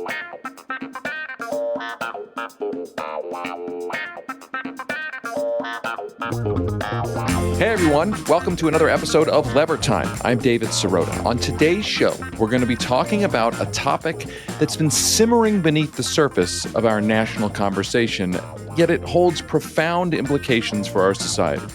Hey everyone, welcome to another episode of Lever Time. I'm David Sirota. On today's show, we're going to be talking about a topic that's been simmering beneath the surface of our national conversation, yet it holds profound implications for our society.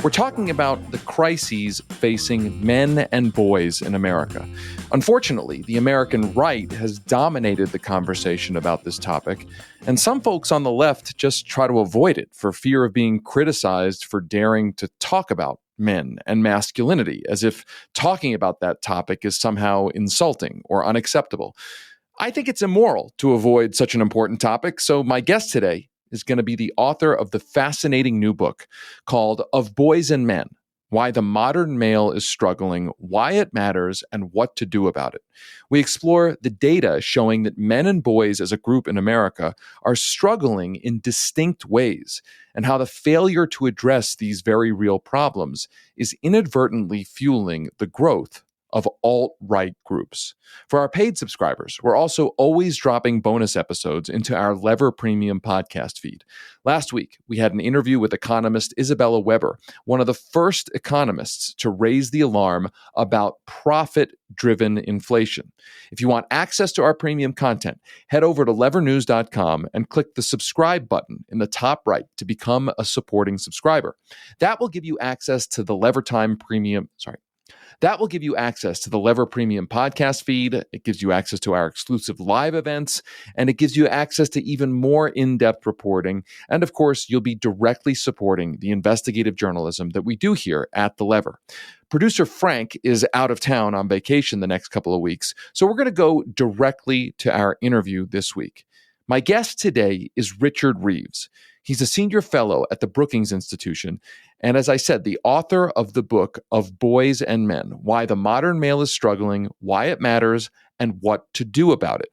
We're talking about the crises facing men and boys in America. Unfortunately, the American right has dominated the conversation about this topic, and some folks on the left just try to avoid it for fear of being criticized for daring to talk about men and masculinity, as if talking about that topic is somehow insulting or unacceptable. I think it's immoral to avoid such an important topic, so my guest today is going to be the author of the fascinating new book called Of Boys and Men: Why the Modern Male is Struggling, Why It Matters, and What to Do About It. We explore the data showing that men and boys as a group in America are struggling in distinct ways, and how the failure to address these very real problems is inadvertently fueling the growth of alt-right groups. For our paid subscribers, we're also always dropping bonus episodes into our Lever Premium podcast feed. Last week, we had an interview with economist Isabella Weber, one of the first economists to raise the alarm about profit-driven inflation. If you want access to our premium content, head over to levernews.com and click the subscribe button in the top right to become a supporting subscriber. That will give you access to the Lever Premium podcast feed. It gives you access to our exclusive live events, and it gives you access to even more in-depth reporting. And of course, you'll be directly supporting the investigative journalism that we do here at The Lever. Producer Frank is out of town on vacation the next couple of weeks, so we're going to go directly to our interview this week. My guest today is Richard Reeves. He's a senior fellow at the Brookings Institution, and as I said, the author of the book Of Boys and Men: Why the Modern Male is Struggling, Why It Matters, and What to Do About It.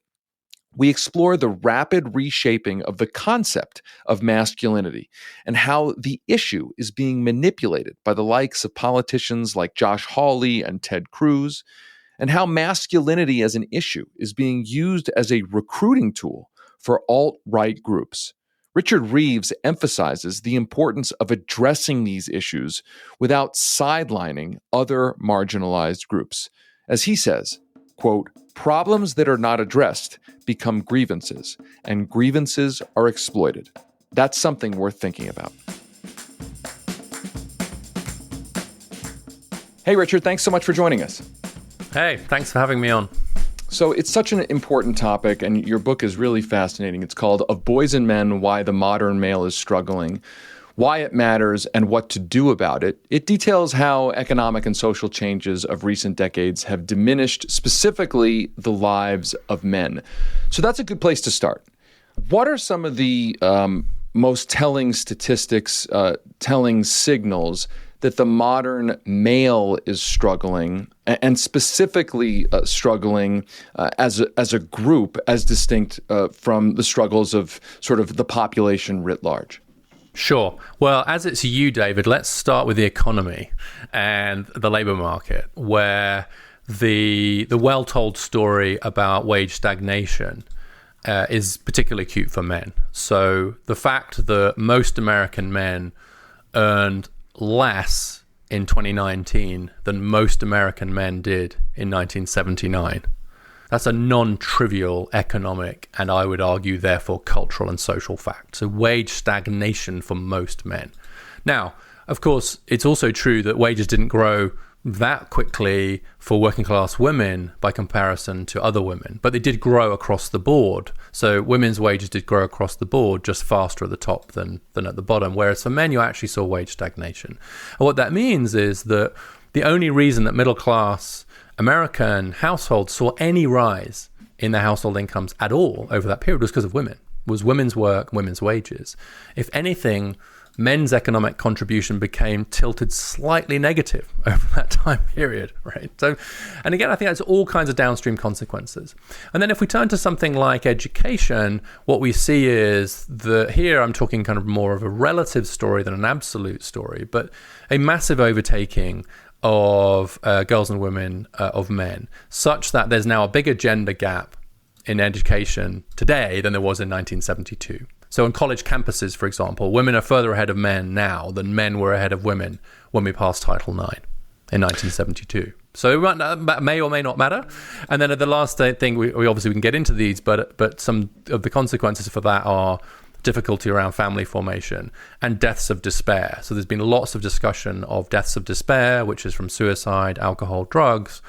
We explore the rapid reshaping of the concept of masculinity and how the issue is being manipulated by the likes of politicians like Josh Hawley and Ted Cruz, and how masculinity as an issue is being used as a recruiting tool for alt-right groups. Richard Reeves emphasizes the importance of addressing these issues without sidelining other marginalized groups. As he says, quote, "Problems that are not addressed become grievances, and grievances are exploited." That's something worth thinking about. Hey, Richard, thanks so much for joining us. Hey, thanks for having me on. So it's such an important topic, and your book is really fascinating. It's called Of Boys and Men: Why the Modern Male is Struggling, Why It Matters, and What to Do About It. It details how economic and social changes of recent decades have diminished specifically the lives of men. So that's a good place to start. What are some of the most telling statistics, telling signals that the modern male is struggling, and specifically struggling as a group, as distinct from the struggles of sort of the population writ large? Sure. Well, as it's you, David, let's start with the economy and the labor market, where the well-told story about wage stagnation is particularly acute for men. So the fact that most American men earned less in 2019 than most American men did in 1979. That's a non-trivial economic, and I would argue, therefore, cultural and social fact. So wage stagnation for most men. Now, of course, it's also true that wages didn't grow that quickly for working class women by comparison to other women, but they did grow across the board. So women's wages did grow across the board, just faster at the top than at the bottom, whereas for men you actually saw wage stagnation. And what that means is that the only reason that middle class American households saw any rise in their household incomes at all over that period was because of women, was women's work, women's wages. If anything, men's economic contribution became tilted slightly negative over that time period, right? So, and again, I think that's all kinds of downstream consequences. And then if we turn to something like education, what we see is that here I'm talking kind of more of a relative story than an absolute story, but a massive overtaking of girls and women of men, such that there's now a bigger gender gap in education today than there was in 1972. So on college campuses, for example, women are further ahead of men now than men were ahead of women when we passed Title IX in 1972. So that may or may not matter. And then the last thing, we obviously can get into these, but some of the consequences for that are difficulty around family formation and deaths of despair. So there's been lots of discussion of deaths of despair, which is from suicide, alcohol, drugs,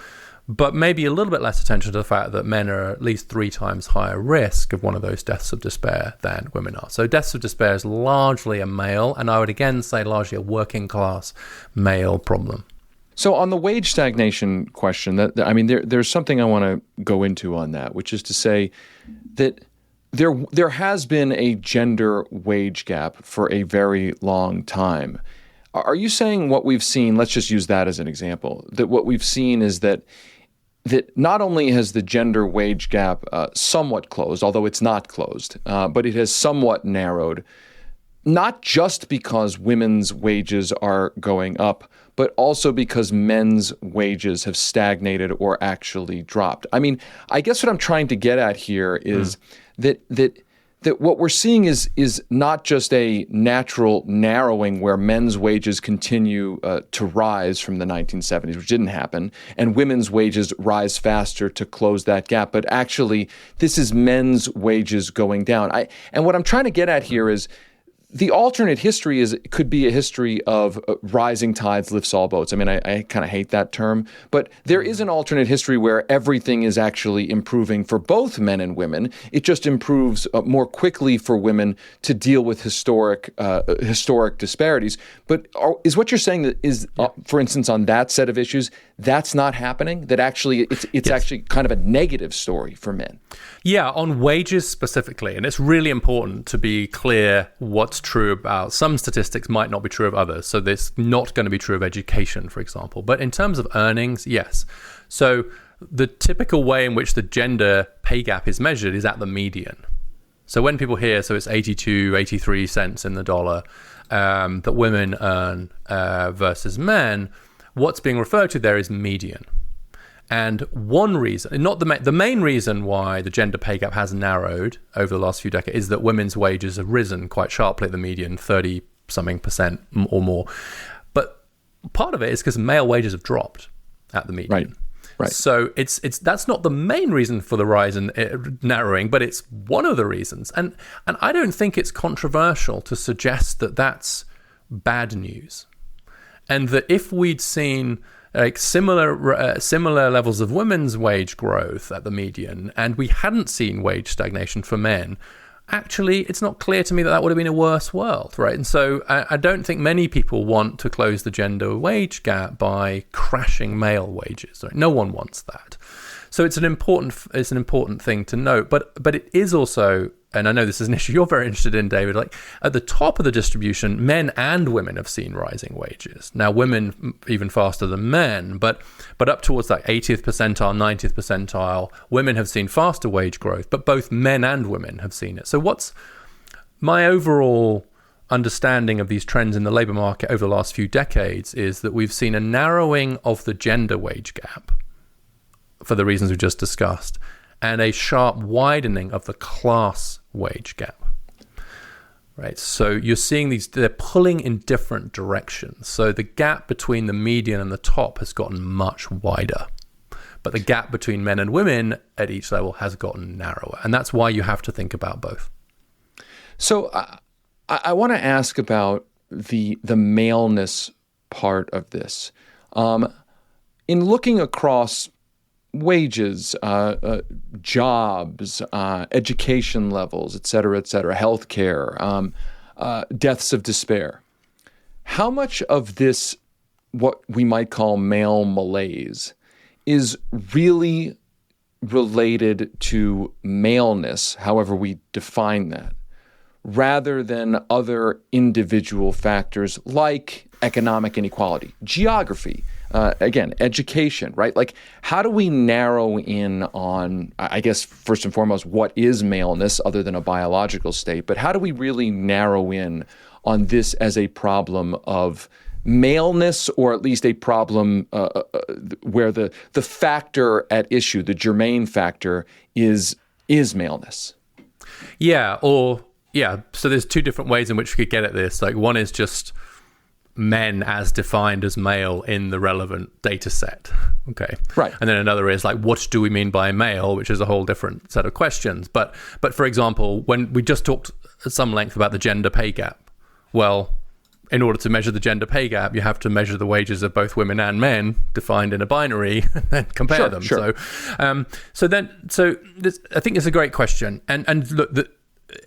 but maybe a little bit less attention to the fact that men are at least 3 times higher risk of one of those deaths of despair than women are. So deaths of despair is largely a male, and I would again say largely a working class male problem. So on the wage stagnation question, there's something I want to go into on that, which is to say that there has been a gender wage gap for a very long time. Are you saying what we've seen, let's just use that as an example, that what we've seen is that not only has the gender wage gap somewhat closed, although it's not closed, but it has somewhat narrowed, not just because women's wages are going up, but also because men's wages have stagnated or actually dropped. I mean, I guess what I'm trying to get at here is that what we're seeing is not just a natural narrowing where men's wages continue to rise from the 1970s, which didn't happen, and women's wages rise faster to close that gap, but actually this is men's wages going down. And what I'm trying to get at here is the alternate history could be a history of rising tides lifts all boats. I mean, I kind of hate that term, but there is an alternate history where everything is actually improving for both men and women. It just improves more quickly for women to deal with historic disparities. But is what you're saying that is, for instance, on that set of issues, that's not happening? That actually it's actually kind of a negative story for men? Yeah, on wages specifically, and it's really important to be clear what's true about some statistics might not be true of others. So this not going to be true of education, for example. But in terms of earnings, yes. So the typical way in which the gender pay gap is measured is at the median. So when people hear, so it's 82, 83 cents in the dollar that women earn versus men, what's being referred to there is median. And one reason, not the main reason why the gender pay gap has narrowed over the last few decades is that women's wages have risen quite sharply at the median, 30-something% or more. But part of it is because male wages have dropped at the median. Right. So it's that's not the main reason for the rise in narrowing, but it's one of the reasons. And I don't think it's controversial to suggest that that's bad news. And that if we'd seen like similar levels of women's wage growth at the median, and we hadn't seen wage stagnation for men, actually, it's not clear to me that would have been a worse world, right? And so I don't think many people want to close the gender wage gap by crashing male wages. Right? No one wants that. So it's an important thing to note. But it is also, and I know this is an issue you're very interested in, David, like at the top of the distribution, men and women have seen rising wages. Now, women even faster than men, but up towards that 80th percentile, 90th percentile, women have seen faster wage growth, but both men and women have seen it. So what's my overall understanding of these trends in the labor market over the last few decades is that we've seen a narrowing of the gender wage gap for the reasons we just discussed, and a sharp widening of the class wage gap. Right, so you're seeing they're pulling in different directions. So the gap between the median and the top has gotten much wider, but the gap between men and women at each level has gotten narrower, and that's why you have to think about both. So I want to ask about the maleness part of this. In looking across wages, jobs, education levels, et cetera, healthcare, deaths of despair. How much of this, what we might call male malaise, is really related to maleness, however we define that, rather than other individual factors like economic inequality, geography, again, education, right? Like, how do we narrow in on, I guess, first and foremost, what is maleness other than a biological state, but how do we really narrow in on this as a problem of maleness, or at least a problem where the factor at issue, the germane factor, is is maleness. So there's two different ways in which we could get at this. Like, one is just men as defined as male in the relevant data set. Okay. Right. And then another is like, what do we mean by male, which is a whole different set of questions. But for example, when we just talked at some length about the gender pay gap, well, in order to measure the gender pay gap, you have to measure the wages of both women and men defined in a binary and then compare them. Sure. So this, I think it's a great question. And look,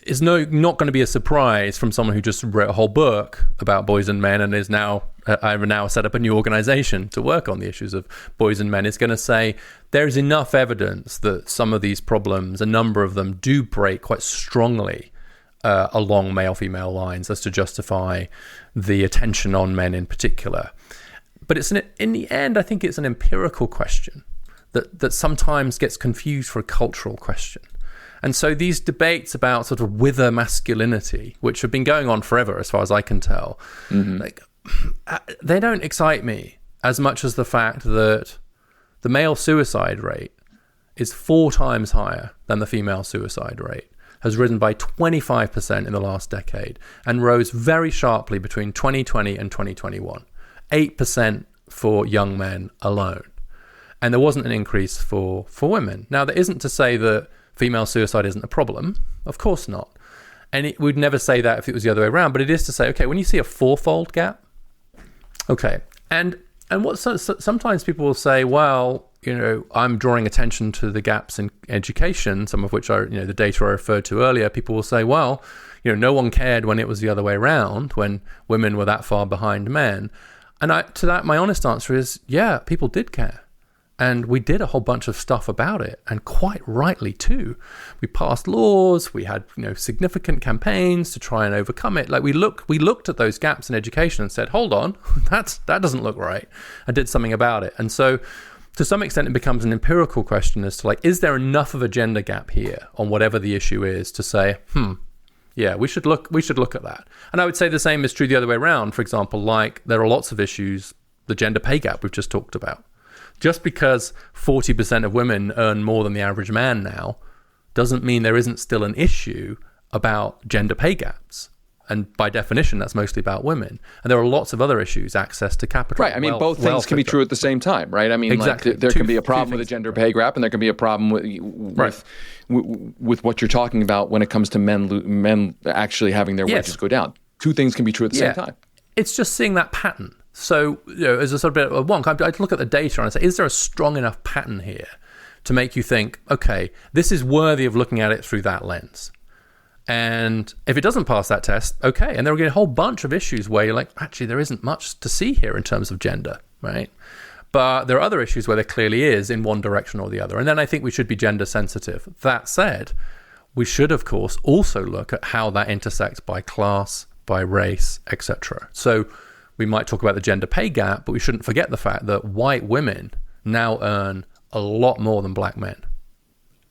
it's not going to be a surprise from someone who just wrote a whole book about boys and men and is now I've now set up a new organization to work on the issues of boys and men, is going to say there's enough evidence that some of these problems, a number of them, do break quite strongly along male-female lines as to justify the attention on men in particular. But in the end, I think it's an empirical question that sometimes gets confused for a cultural question. And so these debates about sort of wither masculinity, which have been going on forever, as far as I can tell, like, they don't excite me as much as the fact that the male suicide rate is 4 times higher than the female suicide rate, has risen by 25% in the last decade, and rose very sharply between 2020 and 2021, 8% for young men alone. And there wasn't an increase for women. Now, that isn't to say that female suicide isn't a problem. Of course not. And we'd never say that if it was the other way around, but it is to say, okay, when you see a 4-fold gap, okay, and what sometimes people will say, well, I'm drawing attention to the gaps in education, some of which are, the data I referred to earlier. People will say, well, no one cared when it was the other way around, when women were that far behind men. And to that, my honest answer is, yeah, people did care. And we did a whole bunch of stuff about it, and quite rightly too. We passed laws, we had significant campaigns to try and overcome it. Like we looked at those gaps in education and said, hold on, that doesn't look right, and did something about it. And so to some extent it becomes an empirical question as to is there enough of a gender gap here on whatever the issue is to say, yeah, we should look at that. And I would say the same is true the other way around. For example, there are lots of issues, the gender pay gap we've just talked about. Just because 40% of women earn more than the average man now doesn't mean there isn't still an issue about gender pay gaps. And by definition, that's mostly about women. And there are lots of other issues, access to capital. Right. I mean, both things can be true at the same time, right? I mean, exactly. There can be a problem with a gender pay gap, and there can be a problem with what you're talking about when it comes to men actually having their wages go down. Two things can be true at the same time. It's just seeing that pattern. So, as a sort of bit of a wonk, I'd look at the data and I'd say, is there a strong enough pattern here to make you think, okay, this is worthy of looking at it through that lens? And if it doesn't pass that test, okay. And there are a whole bunch of issues where you're like, actually, there isn't much to see here in terms of gender, right? But there are other issues where there clearly is in one direction or the other. And then I think we should be gender sensitive. That said, we should, of course, also look at how that intersects by class, by race, etc. So we might talk about the gender pay gap, but we shouldn't forget the fact that white women now earn a lot more than black men,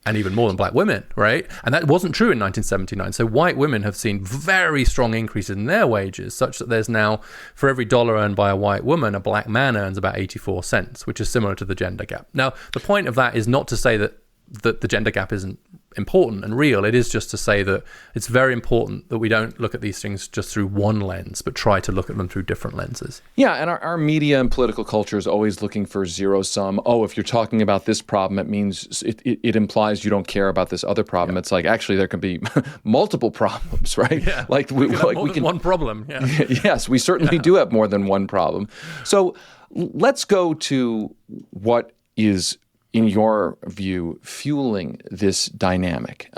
and even more than black women, right? And that wasn't true in 1979. So white women have seen very strong increases in their wages, such that there's now, for every dollar earned by a white woman, a black man earns about 84 cents, which is similar to the gender gap. Now, the point of that is not to say that the gender gap isn't important and real. It is just to say that it's very important that we don't look at these things just through one lens, but try to look at them through different lenses. Yeah, and our media and political culture is always looking for zero sum. Oh, if you're talking about this problem, it means it implies you don't care about this other problem. Yeah. It's like, actually, there can be multiple problems, right? Yeah. We can one problem. Yeah. Yes, we certainly do have more than one problem. So let's go to what is, in your view, fueling this dynamic.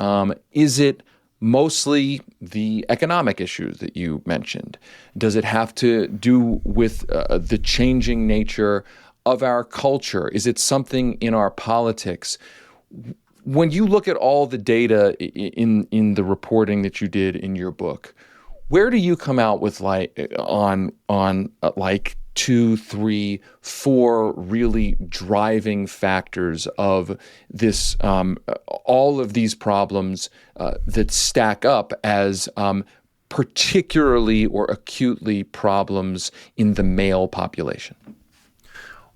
Is it mostly the economic issues that you mentioned? Does it have to do with the changing nature of our culture? Is it something in our politics? When you look at all the data in the reporting that you did in your book, where do you come out with on 2, 3, 4 really driving factors of this, all of these problems that stack up as particularly or acutely problems in the male population?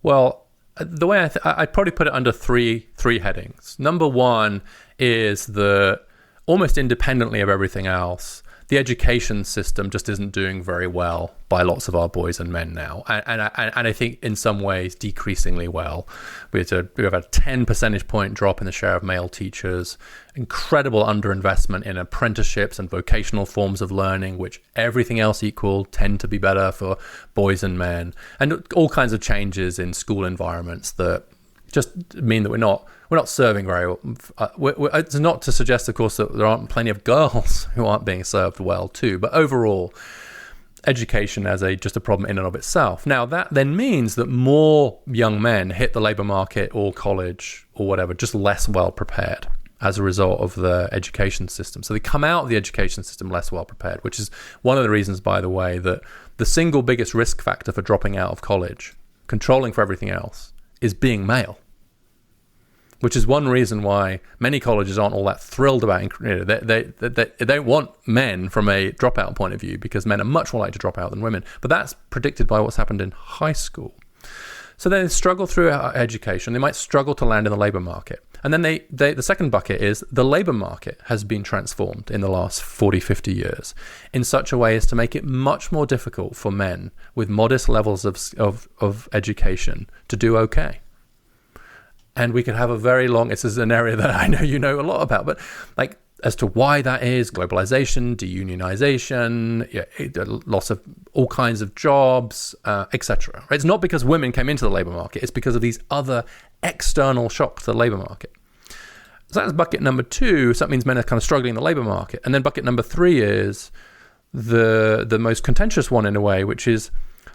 Well, the way I'd probably put it under three headings. Number one is that almost independently of everything else, the education system just isn't doing very well by lots of our boys and men now. And I think in some ways decreasingly well. We've had a 10 percentage point drop in the share of male teachers, incredible underinvestment in apprenticeships and vocational forms of learning, which everything else equal tend to be better for boys and men, and all kinds of changes in school environments that just mean that we're not serving very well. It's not to suggest, of course, that there aren't plenty of girls who aren't being served well too, but overall, education as just a problem in and of itself. Now, that then means that more young men hit the labor market or college or whatever, just less well prepared as a result of the education system. So they come out of the education system less well prepared, which is one of the reasons, by the way, that the single biggest risk factor for dropping out of college, controlling for everything else, is being male. Which is one reason why many colleges aren't all that thrilled about, they don't want men from a dropout point of view, because men are much more likely to drop out than women. But that's predicted by what's happened in high school. So they struggle through education. They might struggle to land in the labor market. And then the second bucket is the labor market has been transformed in the last 40, 50 years in such a way as to make it much more difficult for men with modest levels of education to do okay. And we could have a very long, this is an area that I know you know a lot about, but like as to why that is, globalization, deunionization, loss of all kinds of jobs, etc. It's not because women came into the labor market, it's because of these other external shocks to the labor market. So that's bucket number 2. So that means men are kind of struggling in the labor market. And then bucket number 3 is the most contentious one in a way, which is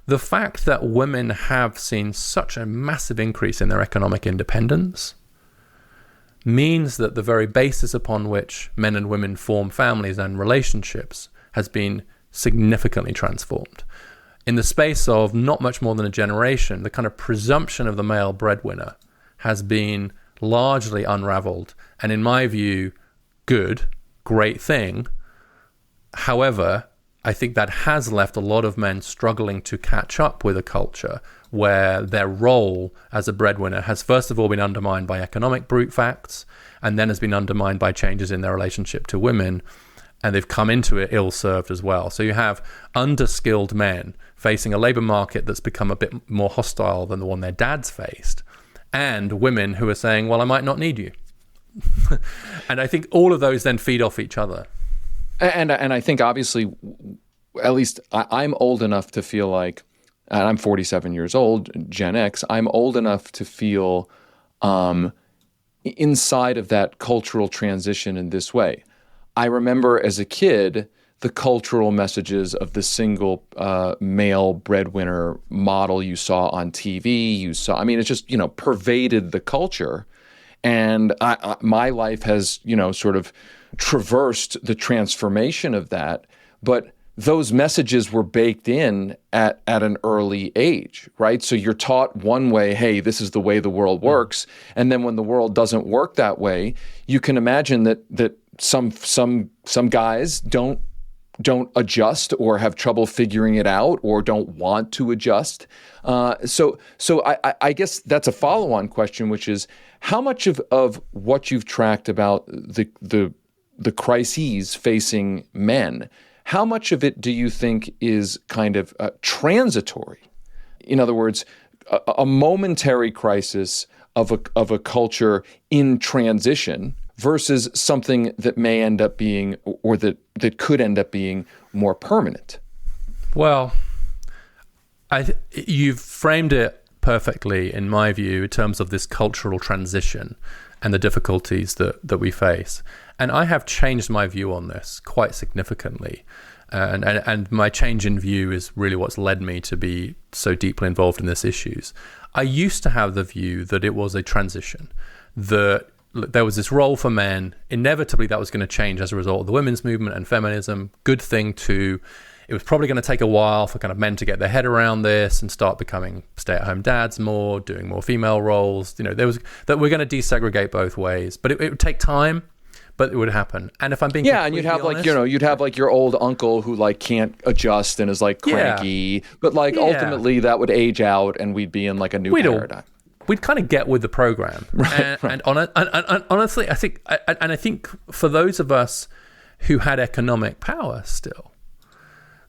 the fact that women have seen such a massive increase in their economic independence means that the very basis upon which men and women form families and relationships has been significantly transformed. In the space of not much more than a generation, the kind of presumption of the male breadwinner has been largely unraveled, and in my view, great thing. However, I think that has left a lot of men struggling to catch up with a culture where their role as a breadwinner has first of all been undermined by economic brute facts, and then has been undermined by changes in their relationship to women, and they've come into it ill-served as well. So you have underskilled men facing a labor market that's become a bit more hostile than the one their dads faced, and women who are saying, well, I might not need you. And I think all of those then feed off each other. And I think obviously, at least I'm old enough to feel like, and I'm 47 years old, Gen X, I'm old enough to feel inside of that cultural transition in this way. I remember as a kid, the cultural messages of the single male breadwinner model you saw on TV, it just, pervaded the culture. And my life has, sort of traversed the transformation of that, but those messages were baked in at an early age, right? So you're taught one way, hey, this is the way the world works, and then when the world doesn't work that way, you can imagine that some guys don't adjust or have trouble figuring it out or don't want to adjust. So I guess that's a follow-on question, which is how much of what you've tracked about the crises facing men, how much of it do you think is kind of transitory? In other words, a momentary crisis of a culture in transition versus something that may end up being, or that could end up being more permanent? Well, you've framed it perfectly, in my view, in terms of this cultural transition and the difficulties that we face. And I have changed my view on this quite significantly. And my change in view is really what's led me to be so deeply involved in these issues. I used to have the view that it was a transition, that there was this role for men. Inevitably, that was going to change as a result of the women's movement and feminism. Good thing too. It was probably going to take a while for kind of men to get their head around this and start becoming stay-at-home dads more, doing more female roles. There was that we're going to desegregate both ways, but it would take time. But it would happen. And if I'm being and you'd have honest, you'd have like your old uncle who like can't adjust and is like cranky. But ultimately that would age out and we'd be in like a new paradigm. we'd kind of get with the program. Right, and honestly, I think for those of us who had economic power still,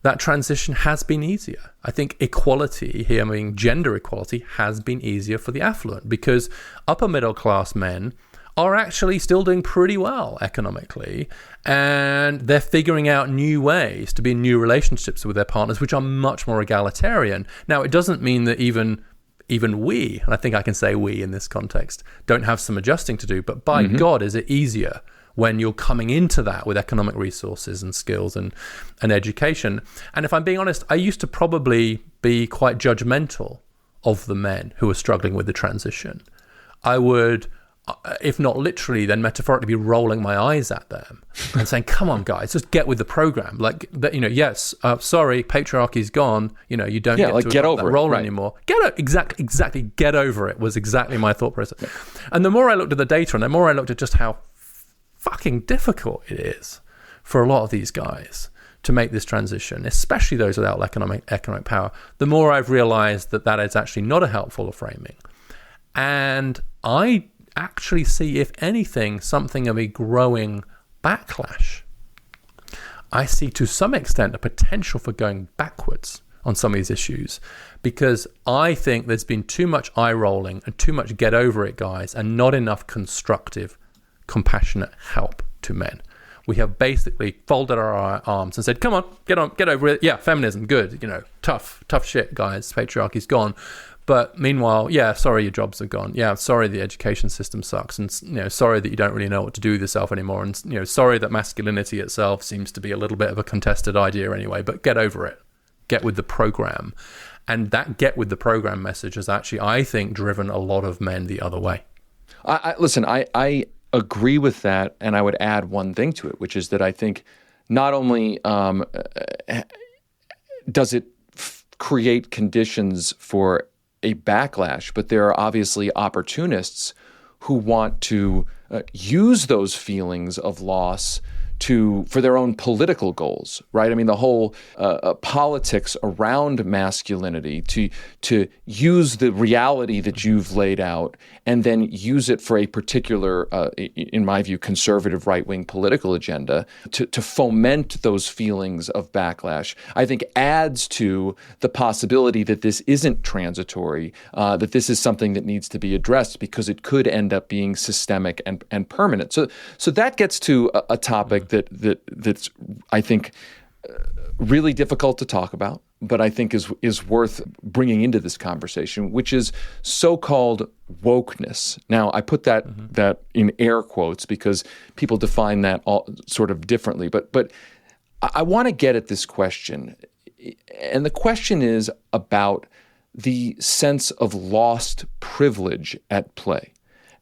that transition has been easier. I think equality here, I mean gender equality, has been easier for the affluent because upper middle class men are actually still doing pretty well economically, and they're figuring out new ways to be in new relationships with their partners, which are much more egalitarian. Now, it doesn't mean that even we, and I think I can say we in this context, don't have some adjusting to do, but by God, is it easier when you're coming into that with economic resources and skills and education. And if I'm being honest, I used to probably be quite judgmental of the men who were struggling with the transition. I would, if not literally, then metaphorically be rolling my eyes at them and saying, come on, guys, just get with the program. Like, yes, sorry, patriarchy's gone. You don't get over that role anymore. Exactly, get over it was exactly my thought process. Yeah. And the more I looked at the data and the more I looked at just how fucking difficult it is for a lot of these guys to make this transition, especially those without economic power, the more I've realized that is actually not a helpful framing. And I actually see, if anything, something of a growing backlash. I see to some extent a potential for going backwards on some of these issues, because I think there's been too much eye rolling and too much get over it, guys, and not enough constructive, compassionate help to men. We have basically folded our arms and said, come on, get over it. Yeah, feminism, good. Tough shit, guys. Patriarchy's gone. But meanwhile, yeah, sorry your jobs are gone. Yeah, sorry the education system sucks. And, sorry that you don't really know what to do with yourself anymore. And, sorry that masculinity itself seems to be a little bit of a contested idea anyway. But get over it. Get with the program. And that get with the program message has actually, I think, driven a lot of men the other way. Listen, I agree with that, and I would add one thing to it, which is that I think not only does it create conditions for a backlash, but there are obviously opportunists who want to use those feelings of loss for their own political goals, right? I mean, the whole politics around masculinity to use the reality that you've laid out and then use it for a particular, in my view, conservative right-wing political agenda to foment those feelings of backlash, I think adds to the possibility that this isn't transitory, that this is something that needs to be addressed because it could end up being systemic and permanent. So that gets to a topic that's I think really difficult to talk about, but I think is worth bringing into this conversation, which is so-called wokeness. Now, I put that in air quotes because people define that all sort of differently, but I want to get at this question, and the question is about the sense of lost privilege at play,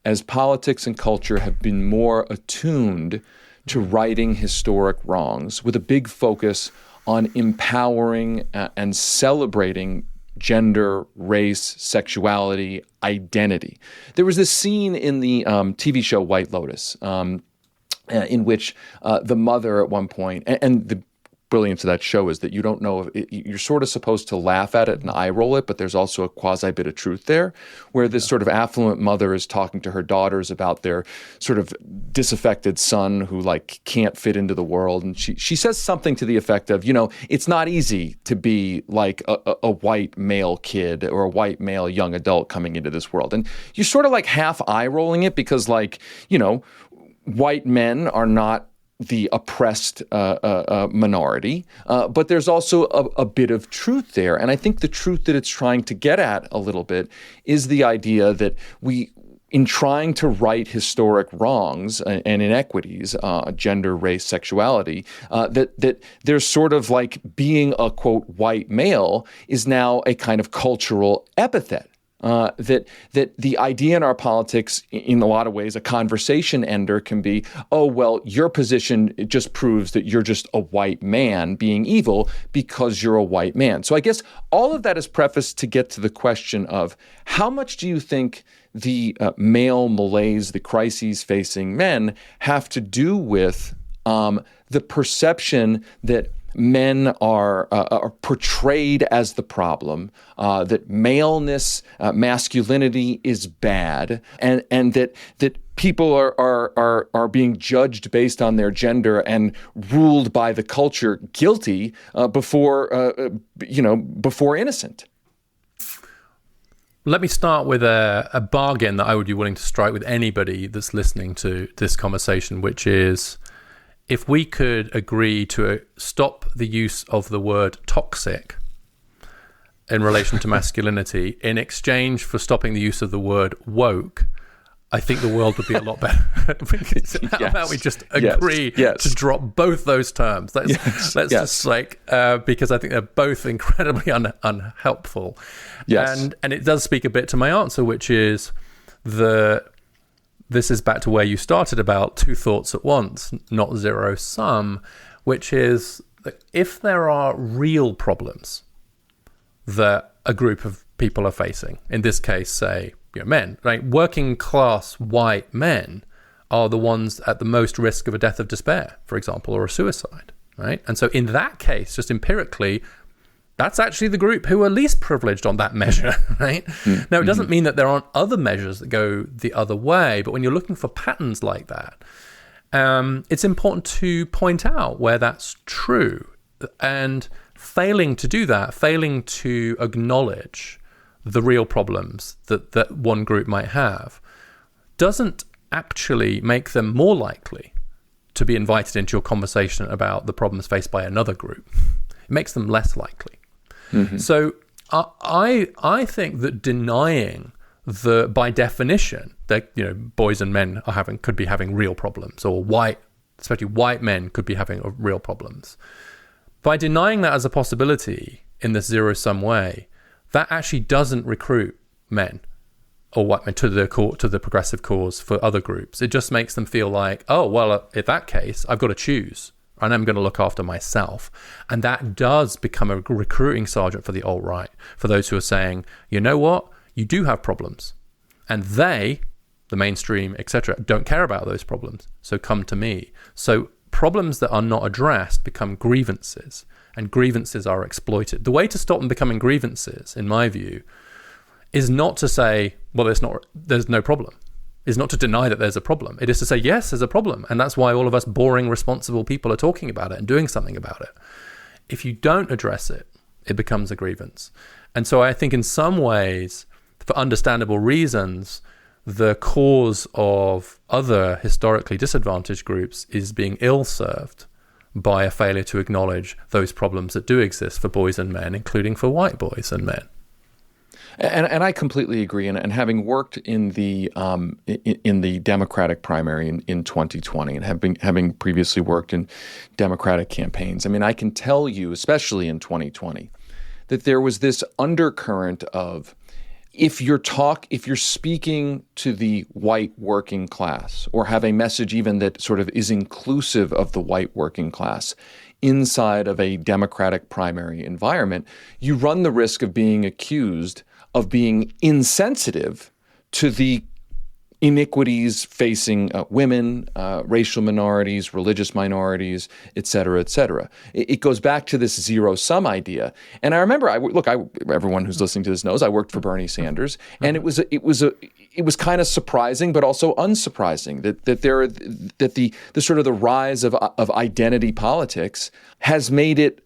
as politics and culture have been more attuned to righting historic wrongs with a big focus on empowering and celebrating gender, race, sexuality, identity. There was this scene in the TV show White Lotus in which the mother at one point, and the brilliance of that show is that you don't know if you're sort of supposed to laugh at it and eye roll it, but there's also a quasi bit of truth there, where this sort of affluent mother is talking to her daughters about their sort of disaffected son who can't fit into the world, and she says something to the effect of, it's not easy to be like a white male kid or a white male young adult coming into this world, and you're sort of half eye rolling it because white men are not the oppressed minority, but there's also a bit of truth there. And I think the truth that it's trying to get at a little bit is the idea that in trying to right historic wrongs and inequities, gender, race, sexuality, that there's sort of being a, quote, white male is now a kind of cultural epithet. That the idea in our politics, in a lot of ways, a conversation ender can be, oh, well, your position just proves that you're just a white man being evil because you're a white man. So I guess all of that is prefaced to get to the question of how much do you think the male malaise, the crises facing men have to do with the perception that men are portrayed as the problem, that maleness, masculinity is bad, and that people are being judged based on their gender and ruled by the culture guilty before innocent. Let me start with a bargain that I would be willing to strike with anybody that's listening to this conversation, which is if we could agree to stop the use of the word toxic in relation to masculinity in exchange for stopping the use of the word woke, I think the world would be a lot better. How about we just agree to drop both those terms? Let's just because I think they're both incredibly unhelpful. Yes. And it does speak a bit to my answer, which is this is back to where you started about two thoughts at once, not zero sum, which is that if there are real problems that a group of people are facing, in this case, say, men, like working class white men are the ones at the most risk of a death of despair, for example, or a suicide, right? And so in that case, just empirically, that's actually the group who are least privileged on that measure, right? Mm-hmm. Now, it doesn't mean that there aren't other measures that go the other way, but when you're looking for patterns like that, it's important to point out where that's true. And failing to do that, failing to acknowledge the real problems that one group might have, doesn't actually make them more likely to be invited into your conversation about the problems faced by another group. It makes them less likely. Mm-hmm. So I think that denying by definition that boys and men could be having real problems, or especially white men could be having real problems, by denying that as a possibility in this zero-sum way, that actually doesn't recruit men or white men to the progressive cause for other groups. It just makes them feel like, oh, well, in that case, I've got to choose, and I'm going to look after myself. And that does become a recruiting sergeant for the alt-right, for those who are saying, you know what, you do have problems. And they, the mainstream, etc., don't care about those problems. So come to me. So problems that are not addressed become grievances, and grievances are exploited. The way to stop them becoming grievances, in my view, is not to say, well, there's no problem. Is not to deny that there's a problem. It is to say, yes, there's a problem. And that's why all of us boring, responsible people are talking about it and doing something about it. If you don't address it, it becomes a grievance. And so I think in some ways, for understandable reasons, the cause of other historically disadvantaged groups is being ill-served by a failure to acknowledge those problems that do exist for boys and men, including for white boys and men. And I completely agree. And having worked in the Democratic primary in 2020, and having previously worked in Democratic campaigns, I mean, I can tell you, especially in 2020, that there was this undercurrent of, if you're speaking to the white working class, or have a message even that sort of is inclusive of the white working class inside of a Democratic primary environment, you run the risk of being accused of being insensitive to the inequities facing women, racial minorities, religious minorities, et cetera, et cetera. It goes back to this zero-sum idea. And I remember, everyone who's listening to this knows I worked for Bernie Sanders, and it was kind of surprising, but also unsurprising that the sort of the rise of identity politics has made it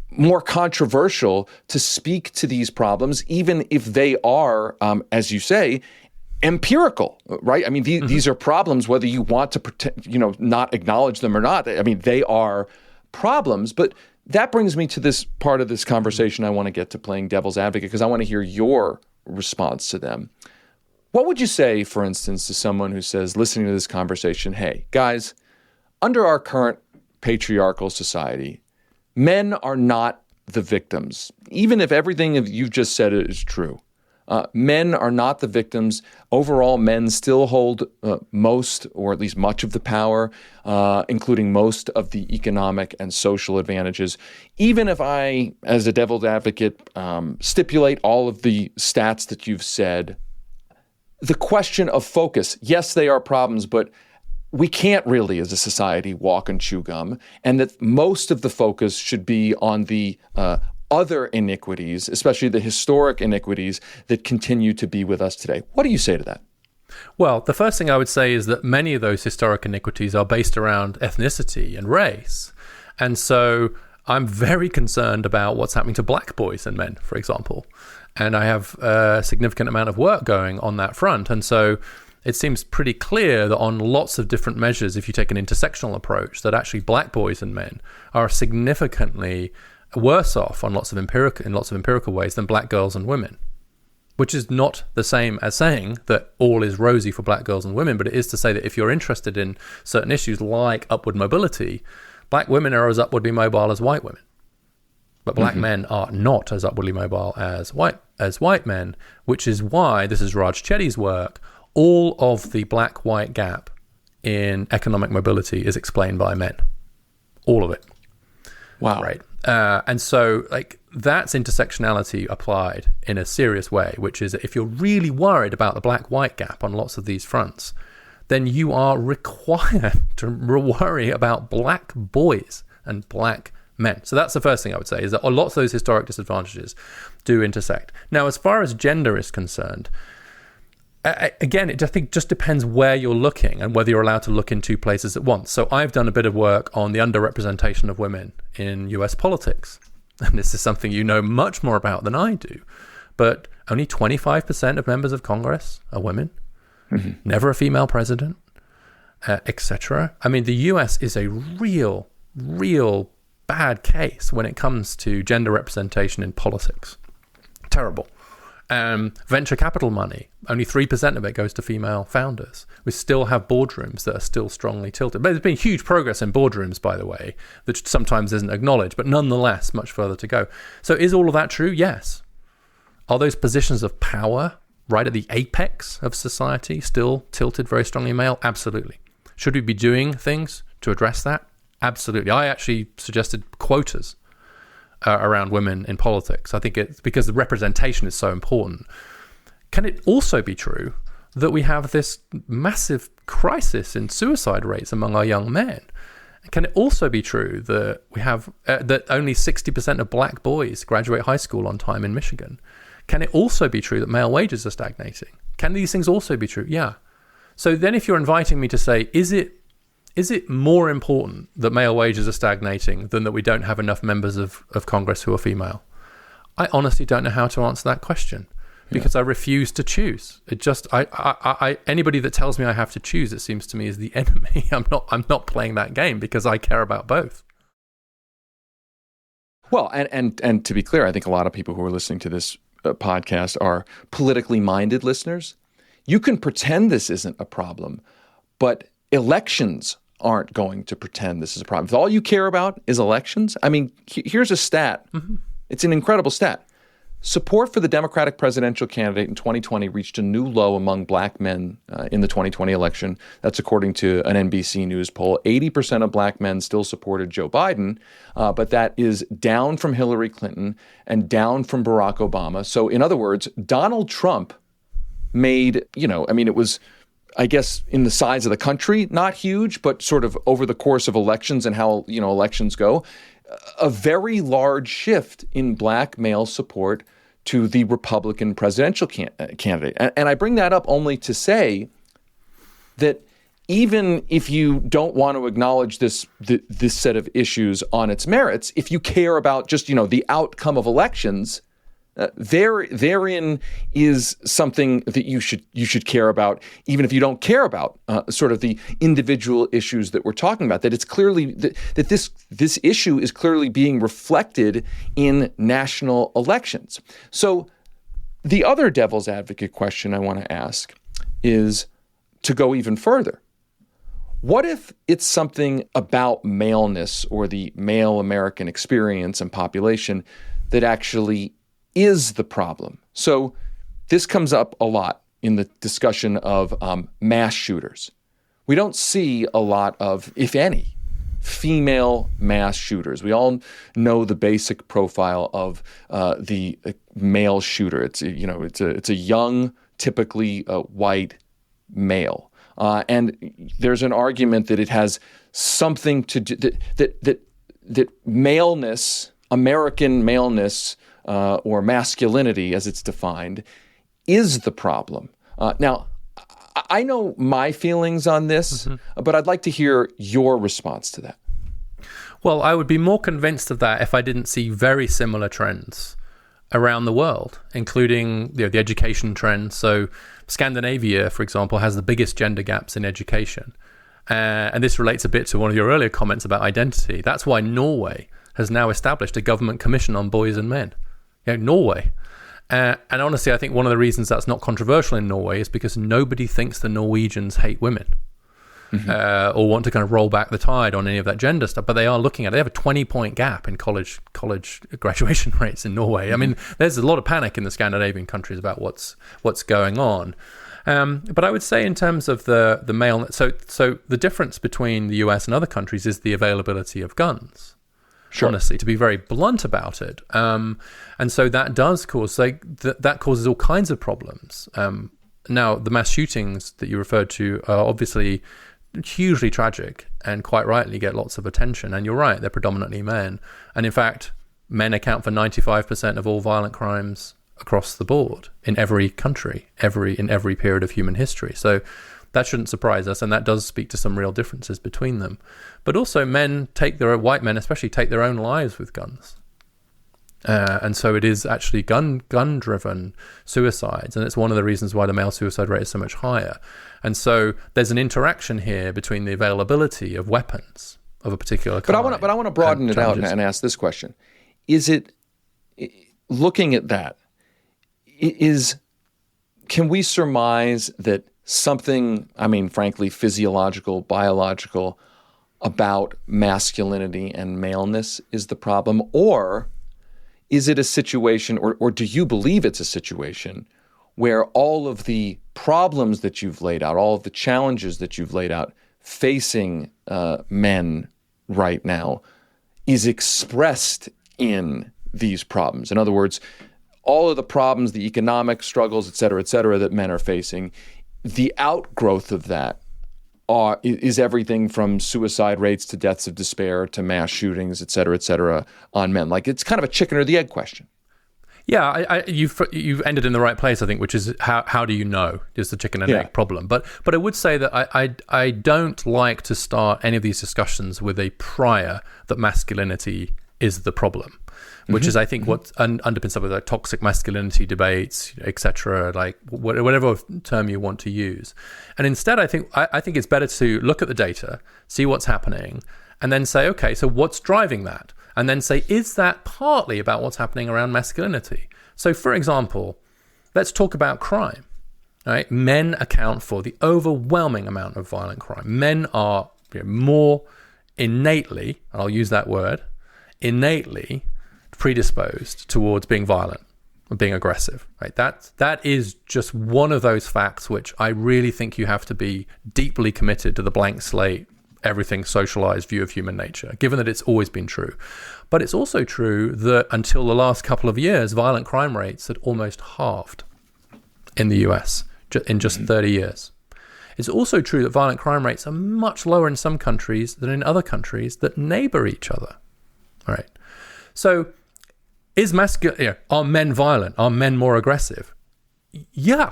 more controversial to speak to these problems, even if they are, as you say, empirical, right? I mean, these are problems, whether you want to pretend, not acknowledge them or not. I mean, they are problems. But that brings me to this part of this conversation I want to get to, playing devil's advocate, because I want to hear your response to them. What would you say, for instance, to someone who says, listening to this conversation, hey, guys, under our current patriarchal society, men are not the victims, even if everything you've just said is true. Men are not the victims. Overall, men still hold most, or at least much of the power, including most of the economic and social advantages. Even if I, as a devil's advocate, stipulate all of the stats that you've said, the question of focus, yes, they are problems, but we can't really, as a society, walk and chew gum, and that most of the focus should be on the other iniquities, especially the historic iniquities that continue to be with us today. What do you say to that? Well, the first thing I would say is that many of those historic iniquities are based around ethnicity and race. And so I'm very concerned about what's happening to black boys and men, for example. And I have a significant amount of work going on that front. And so it seems pretty clear that on lots of different measures, if you take an intersectional approach, that actually black boys and men are significantly worse off in lots of empirical ways than black girls and women, which is not the same as saying that all is rosy for black girls and women, but it is to say that if you're interested in certain issues like upward mobility, black women are as upwardly mobile as white women. But black men are not as upwardly mobile as white men, which is why, this is Raj Chetty's work, all of the black-white gap in economic mobility is explained by men. All of it. Wow. Right. And so that's intersectionality applied in a serious way, which is if you're really worried about the black-white gap on lots of these fronts, then you are required to worry about black boys and black men. So that's the first thing I would say, is that lots of those historic disadvantages do intersect. Now, as far as gender is concerned, again, I think just depends where you're looking and whether you're allowed to look in two places at once. So I've done a bit of work on the underrepresentation of women in US politics. And this is something you know much more about than I do. But only 25% of members of Congress are women. Never a female president, etc. I mean, the US is a real bad case when it comes to gender representation in politics. Terrible. Venture capital money, only 3% of it goes to female founders. We still have boardrooms that are still strongly tilted. But there's been huge progress in boardrooms, by the way, that sometimes isn't acknowledged, but nonetheless, much further to go. So is all of that true? Yes. Are those positions of power right at the apex of society still tilted very strongly male? Absolutely. Should we be doing things to address that? Absolutely. I actually suggested quotas around women in politics. I think it's because the representation is so important. Can it also be true that we have this massive crisis in suicide rates among our young men? Can it also be true that we have that only 60% of black boys graduate high school on time in Michigan? Can it also be true that male wages are stagnating? Can these things also be true? Yeah. So then if you're inviting me to say, is it more important that male wages are stagnating than that we don't have enough members of Congress who are female? I honestly don't know how to answer that question because I refuse to choose. It just, anybody that tells me I have to choose, it seems to me, is the enemy. I'm not playing that game because I care about both. Well, and to be clear, I think a lot of people who are listening to this podcast are politically minded listeners. You can pretend this isn't a problem, but elections aren't going to pretend this is a problem. If all you care about is elections, I mean, here's a stat. It's an incredible stat. Support for the Democratic presidential candidate in 2020 reached a new low among black men in the 2020 election. That's according to an NBC News poll. 80% of black men still supported Joe Biden, but that is down from Hillary Clinton and down from Barack Obama. So in other words, Donald Trump made, it was, I guess, in the size of the country, not huge, but sort of over the course of elections and how, elections go, a very large shift in black male support to the Republican presidential candidate. And I bring that up only to say that even if you don't want to acknowledge this set of issues on its merits, if you care about just, the outcome of elections, therein is something that you should care about, even if you don't care about sort of the individual issues that we're talking about. That it's clearly that this issue is clearly being reflected in national elections. So the other devil's advocate question I want to ask is to go even further. What if it's something about maleness or the male American experience and population that actually is the problem? So this comes up a lot in the discussion of mass shooters. We don't see a lot of, if any, female mass shooters. We all know the basic profile of the male shooter. It's a young, typically white male. And there's an argument that it has something to do, that maleness, American maleness, or masculinity as it's defined, is the problem. Now, I know my feelings on this, but I'd like to hear your response to that. Well, I would be more convinced of that if I didn't see very similar trends around the world, including the education trends. So Scandinavia, for example, has the biggest gender gaps in education. And this relates a bit to one of your earlier comments about identity. That's why Norway has now established a government commission on boys and men. Norway. And honestly, I think one of the reasons that's not controversial in Norway is because nobody thinks the Norwegians hate women. Or want to kind of roll back the tide on any of that gender stuff, but they are looking at it. They have a 20-point gap in college graduation rates in Norway. I mean, there's a lot of panic in the Scandinavian countries about what's going on. But I would say in terms of the male, so the difference between the US and other countries is the availability of guns. Sure. Honestly, to be very blunt about it, and so that does cause that causes all kinds of problems. Now, the mass shootings that you referred to are obviously hugely tragic and quite rightly get lots of attention. And you're right, they're predominantly men. And in fact, men account for 95% of all violent crimes across the board in every country, in every period of human history. So that shouldn't surprise us. And that does speak to some real differences between them. But also white men especially take their own lives with guns. And so it is actually gun-driven suicides, and it's one of the reasons why the male suicide rate is so much higher. And so there's an interaction here between the availability of weapons of a particular kind. But I want to broaden it out and ask this question: is it, looking at that, can we surmise that something, frankly, physiological, biological, about masculinity and maleness is the problem, or is it a situation, or do you believe it's a situation where all of the problems that you've laid out, all of the challenges that you've laid out facing men right now is expressed in these problems? In other words, all of the problems, the economic struggles, et cetera, that men are facing, the outgrowth of that is everything from suicide rates to deaths of despair to mass shootings, et cetera, on men. Like, it's kind of a chicken or the egg question. Yeah, you've ended in the right place, I think, which is how do you know is the chicken and egg problem. But I would say that I don't like to start any of these discussions with a prior that masculinity is the problem, which is, I think, what underpins some of the toxic masculinity debates, etc., like whatever term you want to use. And instead, I think it's better to look at the data, see what's happening, and then say, okay, so what's driving that? And then say, is that partly about what's happening around masculinity? So, for example, let's talk about crime. Right? Men account for the overwhelming amount of violent crime. Men are more innately, and I'll use that word, innately predisposed towards being violent or being aggressive. Right? That is just one of those facts which I really think you have to be deeply committed to the blank slate, everything socialized view of human nature, given that it's always been true. But it's also true that until the last couple of years, violent crime rates had almost halved in the US in just 30 years. It's also true that violent crime rates are much lower in some countries than in other countries that neighbor each other. All right. So are men violent? Are men more aggressive? Yeah.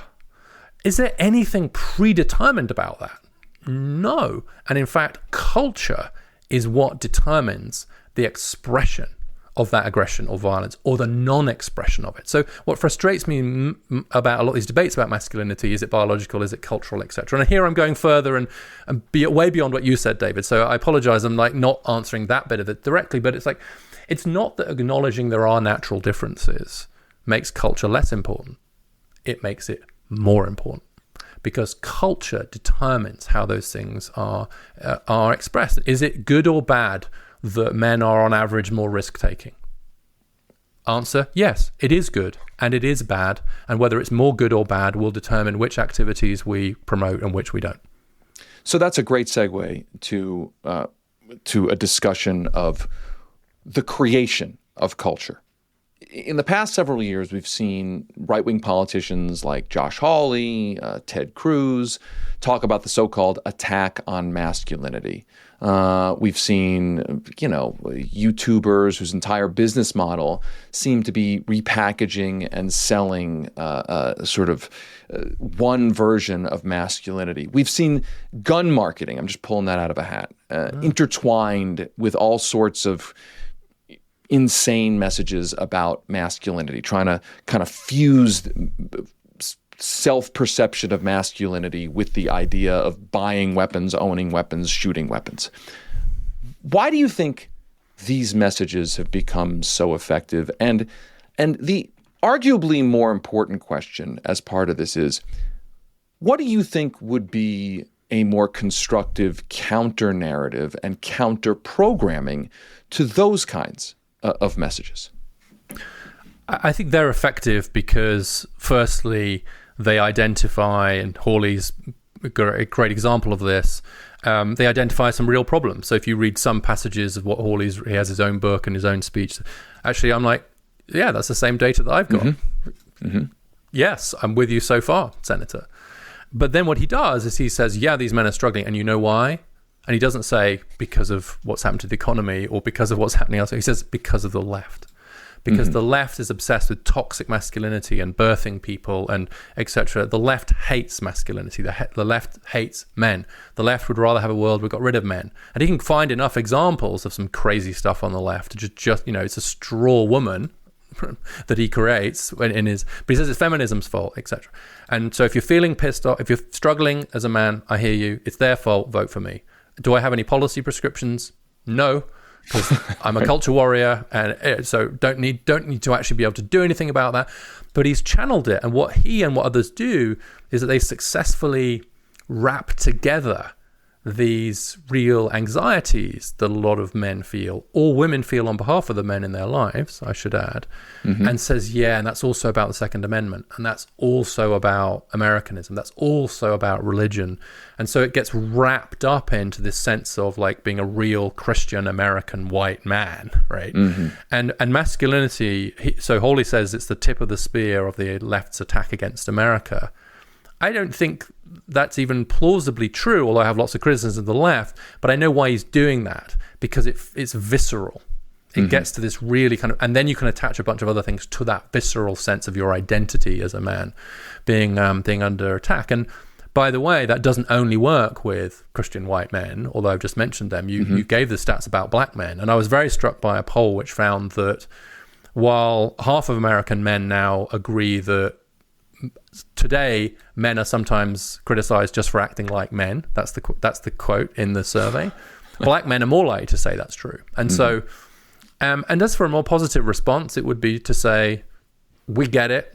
Is there anything predetermined about that? No. And in fact, culture is what determines the expression of that aggression or violence, or the non-expression of it. So what frustrates me about a lot of these debates about masculinity, is it biological, is it cultural, etc. And here I'm going further and way beyond what you said, David. So I apologize, I'm not answering that bit of it directly, but it's not that acknowledging there are natural differences makes culture less important. It makes it more important, because culture determines how those things are expressed. Is it good or bad that men are on average more risk-taking? Answer, yes, it is good and it is bad. And whether it's more good or bad will determine which activities we promote and which we don't. So that's a great segue to a discussion of the creation of culture. in the past several years, we've seen right-wing politicians like Josh Hawley, Ted Cruz, talk about the so-called attack on masculinity. We've seen, YouTubers whose entire business model seem to be repackaging and selling one version of masculinity. We've seen gun marketing, I'm just pulling that out of a hat, intertwined with all sorts of insane messages about masculinity, trying to kind of fuse self-perception of masculinity with the idea of buying weapons, owning weapons, shooting weapons. Why do you think these messages have become so effective? And the arguably more important question as part of this is, what do you think would be a more constructive counter-narrative and counter-programming to those kinds of messages? I think they're effective because, firstly, they identify, and Hawley's a great example of this, they identify some real problems. So if you read some passages of what he has his own book and his own speech, actually I'm like, yeah, that's the same data that I've got. Mm-hmm. Mm-hmm. Yes, I'm with you so far, Senator. But then what he does is he says, yeah, these men are struggling, and you know why? And he doesn't say because of what's happened to the economy or because of what's happening elsewhere. He says because of the left. Because the left is obsessed with toxic masculinity and birthing people and etc. The left hates masculinity. The left hates men. The left would rather have a world where we got rid of men. And he can find enough examples of some crazy stuff on the left. Just it's a straw woman that he creates in his, but he says it's feminism's fault, etc. And so if you're feeling pissed off, if you're struggling as a man, I hear you. It's their fault. Vote for me. Do I have any policy prescriptions? No. Because I'm a culture warrior, and so don't need to actually be able to do anything about that. But he's channeled it, and what he and what others do is that they successfully wrap together these real anxieties that a lot of men feel, or women feel on behalf of the men in their lives, I should add, and says, yeah, and that's also about the Second Amendment, and that's also about Americanism, that's also about religion. And so it gets wrapped up into this sense of like being a real Christian American white man, right? And masculinity, so Hawley says it's the tip of the spear of the left's attack against America. I don't think that's even plausibly true, although I have lots of criticisms of the left, but I know why he's doing that, because it's visceral. It gets to this really kind of, and then you can attach a bunch of other things to that visceral sense of your identity as a man being under attack. And by the way, that doesn't only work with Christian white men, although I've just mentioned them. You gave the stats about black men, and I was very struck by a poll which found that while half of American men now agree that today men are sometimes criticized just for acting like men, that's the quote in the survey, black men are more likely to say that's true. And so and as for a more positive response, it would be to say, we get it,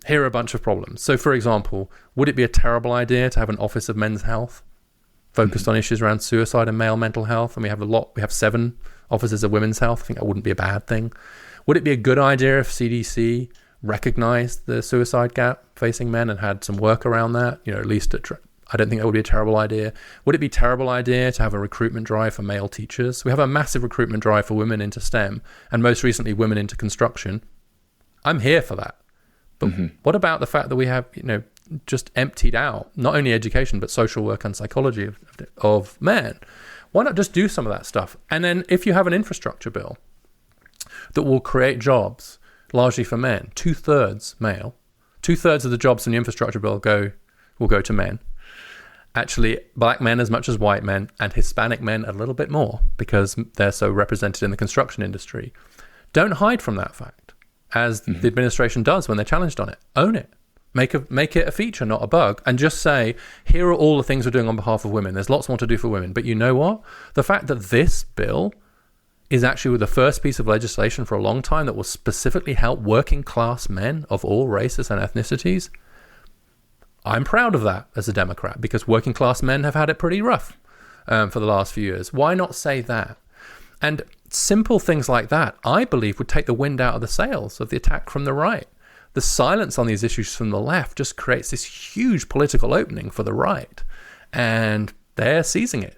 here are a bunch of problems. So for example, would it be a terrible idea to have an Office of Men's Health focused on issues around suicide and male mental health? And we have 7 offices of women's health. I think that wouldn't be a bad thing. Would it be a good idea if CDC recognized the suicide gap facing men and had some work around that? At least I don't think that would be a terrible idea. Would it be a terrible idea to have a recruitment drive for male teachers? We have a massive recruitment drive for women into STEM, and most recently women into construction. I'm here for that. But what about the fact that we have, just emptied out not only education but social work and psychology of men? Why not just do some of that stuff? And then if you have an infrastructure bill that will create jobs largely for men, 2/3 male, 2/3 of the jobs in the infrastructure bill will go to men. Actually, black men as much as white men, and Hispanic men a little bit more because they're so represented in the construction industry. Don't hide from that fact, as the administration does when they're challenged on it. Own it. Make it a feature, not a bug, and just say, here are all the things we're doing on behalf of women. There's lots more to do for women. But you know what? The fact that this bill is actually the first piece of legislation for a long time that will specifically help working class men of all races and ethnicities, I'm proud of that as a Democrat, because working class men have had it pretty rough for the last few years. Why not say that? And simple things like that, I believe, would take the wind out of the sails of the attack from the right. The silence on these issues from the left just creates this huge political opening for the right, and they're seizing it.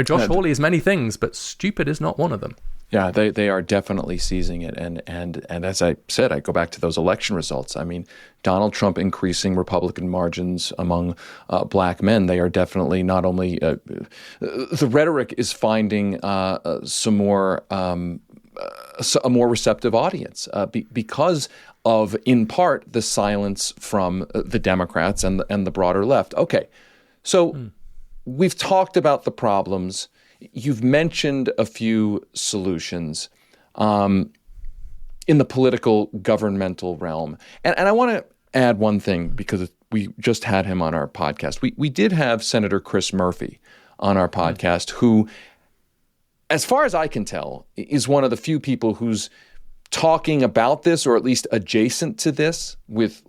Josh Hawley is many things, but stupid is not one of them. Yeah, they are definitely seizing it, and as I said, I go back to those election results. I mean, Donald Trump increasing Republican margins among black men. They are definitely not only the rhetoric is finding some more a more receptive audience because of, in part, the silence from the Democrats and the broader left. Okay, so we've talked about the problems. You've mentioned a few solutions in the political governmental realm. And I want to add one thing because we just had him on our podcast. We did have Senator Chris Murphy on our podcast who, as far as I can tell, is one of the few people who's talking about this, or at least adjacent to this, with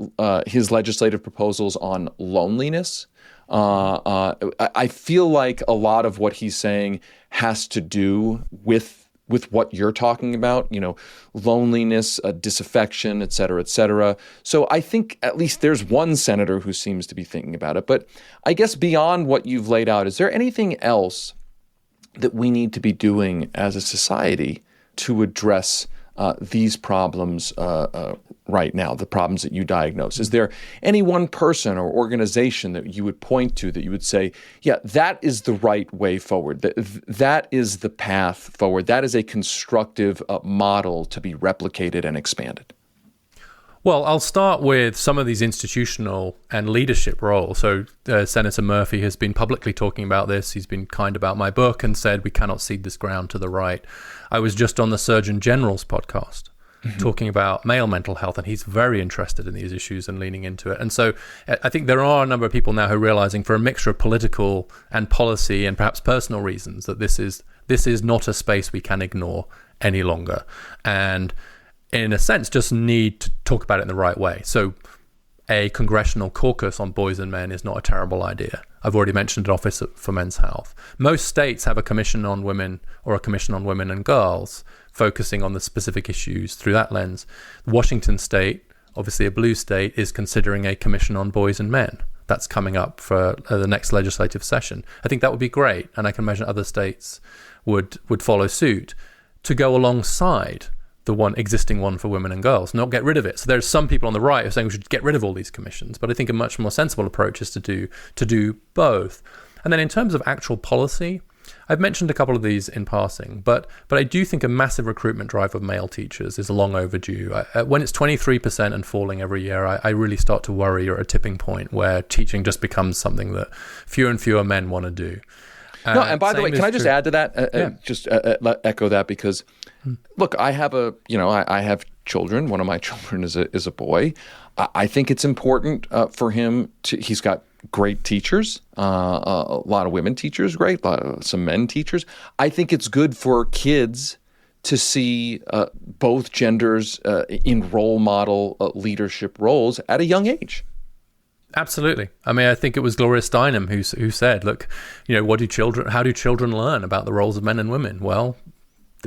his legislative proposals on loneliness. I feel like a lot of what he's saying has to do with what you're talking about, loneliness, disaffection, et cetera, et cetera. So I think at least there's one senator who seems to be thinking about it. But I guess beyond what you've laid out, is there anything else that we need to be doing as a society to address these problems right now, the problems that you diagnose? Is there any one person or organization that you would point to that you would say, yeah, that is the right way forward, that is the path forward, that is a constructive model to be replicated and expanded? Well, I'll start with some of these institutional and leadership roles. So Senator Murphy has been publicly talking about this. He's been kind about my book and said we cannot cede this ground to the right. I was just on the Surgeon General's podcast talking about male mental health, and he's very interested in these issues and leaning into it. And so I think there are a number of people now who are realizing, for a mixture of political and policy and perhaps personal reasons, that this is not a space we can ignore any longer. And in a sense, just need to talk about it in the right way. So a congressional caucus on boys and men is not a terrible idea. I've already mentioned an office for men's health. Most states have a commission on women or a commission on women and girls, focusing on the specific issues through that lens. Washington state, obviously a blue state, is considering a commission on boys and men. That's coming up for the next legislative session. I think that would be great, and I can imagine other states would follow suit to go alongside the existing one for women and girls, not get rid of it. So there's some people on the right who are saying we should get rid of all these commissions, but I think a much more sensible approach is to do both. And then in terms of actual policy, I've mentioned a couple of these in passing, but I do think a massive recruitment drive of male teachers is long overdue. When it's 23% and falling every year, I really start to worry you're at a tipping point where teaching just becomes something that fewer and fewer men want to do. No, and by the way, can I just add to that? Just echo that, because look, I have I have children. One of my children is a boy. I think it's important for him to. He's got great teachers, a lot of women teachers, great, some men teachers. I think it's good for kids to see both genders in role model leadership roles at a young age. Absolutely. I mean, I think it was Gloria Steinem who said, look, how do children learn about the roles of men and women? Well,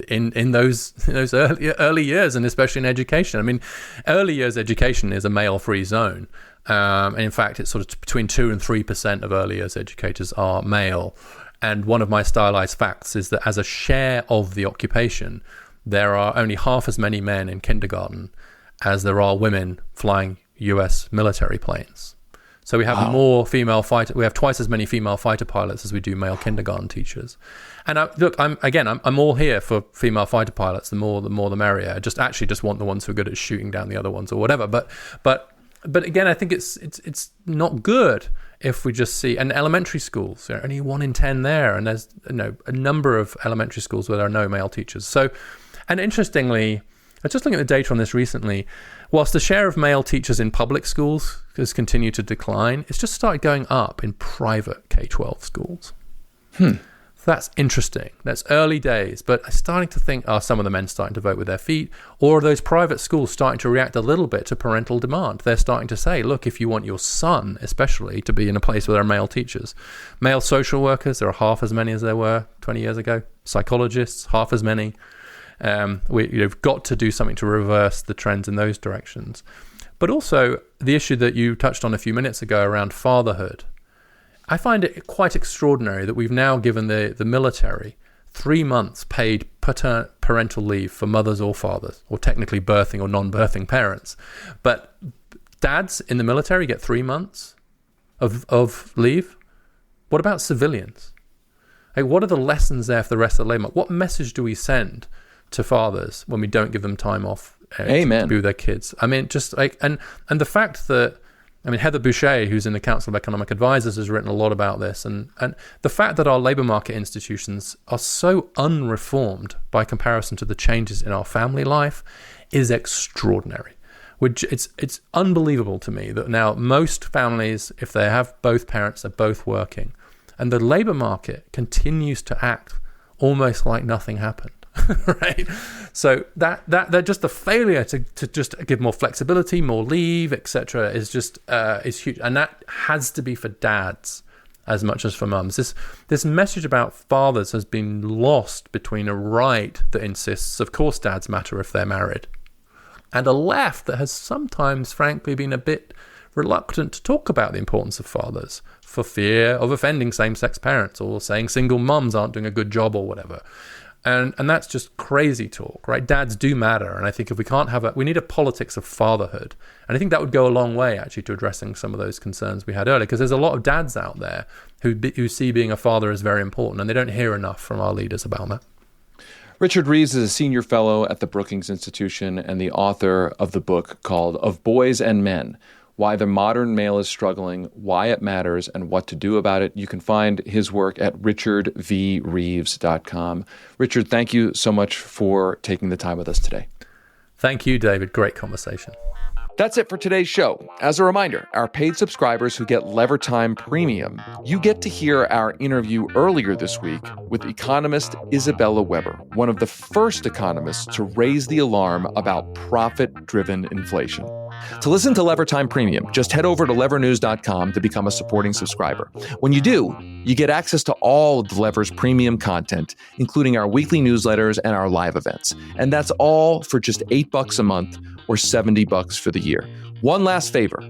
in those early years, and especially in education. I mean, early years education is a male-free zone. And in fact, it's sort of between 2 and 3% of early years educators are male. And one of my stylized facts is that as a share of the occupation, there are only half as many men in kindergarten as there are women flying US military planes. So we have we have twice as many female fighter pilots as we do male kindergarten teachers. And I'm all here for female fighter pilots. The more the merrier. I just want the ones who are good at shooting down the other ones or whatever. But again, I think it's not good if we just see, and elementary schools, there are only 1 in 10 there, and there's a number of elementary schools where there are no male teachers. So, and interestingly, I was just looking at the data on this recently. Whilst the share of male teachers in public schools has continued to decline, it's just started going up in private K-12 schools. So that's interesting. That's early days, but I'm starting to think, are some of the men starting to vote with their feet? Or are those private schools starting to react a little bit to parental demand? They're starting to say, look, if you want your son, especially, to be in a place where there are male teachers, male social workers, there are half as many as there were 20 years ago. Psychologists, half as many. We've got to do something to reverse the trends in those directions. But also the issue that you touched on a few minutes ago around fatherhood. I find it quite extraordinary that we've now given the military 3 months paid parental leave for mothers or fathers, or technically birthing or non-birthing parents. But dads in the military get 3 months of leave. What about civilians? Like, what are the lessons there for the rest of the labor market? What message do we send to fathers when we don't give them time off to be with their kids? I mean, just like, and the fact that, I mean, Heather Boucher, who's in the Council of Economic Advisors, has written a lot about this. And the fact that our labor market institutions are so unreformed by comparison to the changes in our family life is extraordinary. It's unbelievable to me that now most families, if they have both parents, they're both working. And the labor market continues to act almost like nothing happened. Right, so that just the failure to just give more flexibility, more leave, etc., is just is huge, and that has to be for dads as much as for mums. This message about fathers has been lost between a right that insists, of course, dads matter if they're married, and a left that has sometimes, frankly, been a bit reluctant to talk about the importance of fathers for fear of offending same-sex parents or saying single mums aren't doing a good job or whatever. And that's just crazy talk, right? Dads do matter. And I think if we can't have we need a politics of fatherhood. And I think that would go a long way, actually, to addressing some of those concerns we had earlier, because there's a lot of dads out there who see being a father as very important, and they don't hear enough from our leaders about that. Richard Reeves is a senior fellow at the Brookings Institution and the author of the book called Of Boys and Men: Why the Modern Male is Struggling, Why It Matters, and What to Do About It. You can find his work at richardvreeves.com. Richard, thank you so much for taking the time with us today. Thank you, David. Great conversation. That's it for today's show. As a reminder, our paid subscribers who get Lever Time Premium, you get to hear our interview earlier this week with economist Isabella Weber, one of the first economists to raise the alarm about profit-driven inflation. To listen to Lever Time Premium, just head over to levernews.com to become a supporting subscriber. When you do, you get access to all of the Lever's premium content, including our weekly newsletters and our live events. And that's all for just $8 a month or $70 for the year. One last favor.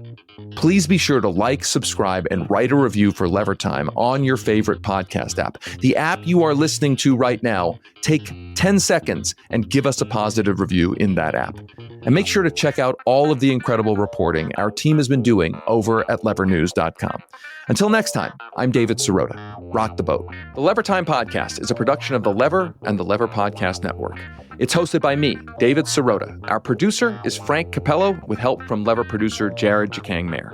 Please be sure to like, subscribe, and write a review for Lever Time on your favorite podcast app. The app you are listening to right now, take 10 seconds and give us a positive review in that app. And make sure to check out all of the incredible reporting our team has been doing over at levernews.com. Until next time, I'm David Sirota. Rock the boat. The Lever Time Podcast is a production of The Lever and the Lever Podcast Network. It's hosted by me, David Sirota. Our producer is Frank Capello, with help from Lever producer Jared Jacang Mayer.